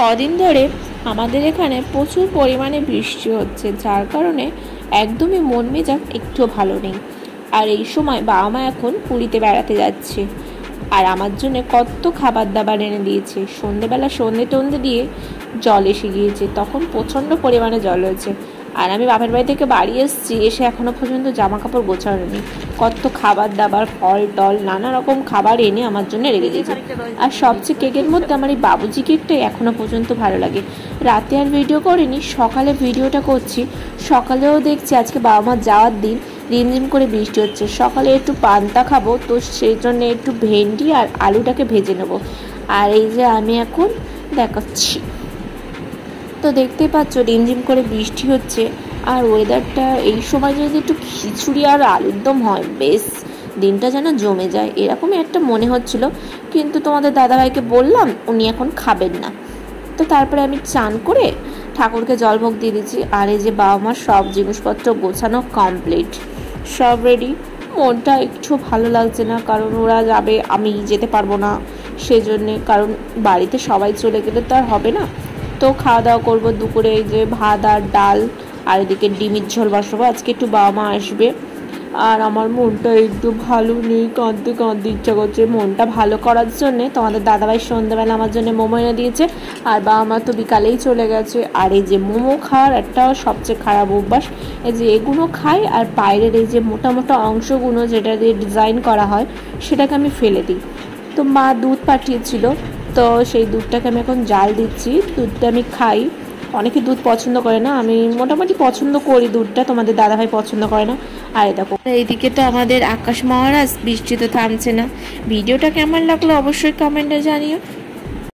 কদিন ধরে আমাদের এখানে প্রচুর পরিমাণে বৃষ্টি হচ্ছে, যার কারণে একদমই মন মেজাজ একটু ভালো নেই। আর এই সময় বাবা মা এখন পুরীতে বেড়াতে যাচ্ছে, আর আমার জন্য কত খাবার দাবার এনে দিয়েছে। সন্ধেবেলা সন্ধে টন্ধে দিয়ে জল এসে গিয়েছে, তখন প্রচণ্ড পরিমাণে জল হয়েছে। আর আমি বাপের বাড়ি থেকে বাড়ি এসেছি, এসে এখনও পর্যন্ত জামা কাপড় গোছানো নেই। কত খাবার দাবার, ফল টল নানা রকম খাবার এনে আমার জন্য রেখে দিয়েছে। আর সবচেয়ে কেকের মধ্যে আমার এই বাবুজি কেকটাই এখনও পর্যন্ত ভালো লাগে। রাতে আর ভিডিও করিনি, সকালে ভিডিওটা করছি। সকালেও দেখছি আজকে বাবা মা যাওয়ার দিন, রিমঝিম করে বৃষ্টি হচ্ছে। সকালে একটু পান্তা খাবো, তো সেই জন্য একটু ভেন্ডি আর আলুটাকে ভেজে নেব। আর এই যে আমি এখন দেখাচ্ছি, তো দেখতেই পাচ্ছ রিমঝিম করে বৃষ্টি হচ্ছে। আর ওয়েদারটা এই সময় যদি একটু খিচুড়ি আর আলুর দম হয়, বেশ দিনটা যেন জমে যায়, এরকমই একটা মনে হচ্ছিল। কিন্তু তোমাদের দাদাভাইকে বললাম, উনি এখন খাবেন না। তো তারপরে আমি চান করে ঠাকুরকে জলভোগ দিয়ে দিচ্ছি। আর এই যে বাবা মার সব জিনিসপত্র গোছানো কমপ্লিট, সব রেডি। মনটা একটু ভালো লাগছে না, কারণ ওরা যাবে, আমি যেতে পারবো না সেজন্যে। কারণ বাড়িতে সবাই চলে গেলে তো আর হবে না। তো খাওয়া দাওয়া করবো দুপুরে, এই যে ভাত আর ডাল, আর এদিকে ডিমের ঝোল বসাবো। আজকে একটু বাবা মা আসবে। আর আমার মনটা একটু ভালো নেই, কাঁদতে কাঁদতে ইচ্ছা করছে। মনটা ভালো করার জন্যে তোমাদের দাদাভাই সন্ধ্যাবেলা আমার জন্য মোমো এনে দিয়েছে, আর বাবা মা তো বিকালেই চলে গেছে। আর এই যে মোমো খাওয়ার একটা সবচেয়ে খারাপ অভ্যাস, এই যে এগুলো খাই আর বাইরের এই যে মোটা মোটা অংশগুলো যেটা দিয়ে ডিজাইন করা হয় সেটাকে আমি ফেলে দিই। তো মা দুধ পাঠিয়েছিল, তো সেই দুধটাকে আমি এখন জাল দিচ্ছি। দুধটা আমি খাই, অনেকে দুধ পছন্দ করে না, আমি মোটামুটি পছন্দ করি দুধটা, তোমাদের দাদাভাই পছন্দ করে না। আর দেখো এইদিকে তো আমাদের আকাশ মহারাজ, বৃষ্টি তো থামছে না। ভিডিওটা কেমন লাগলো অবশ্যই কমেন্টে জানিও।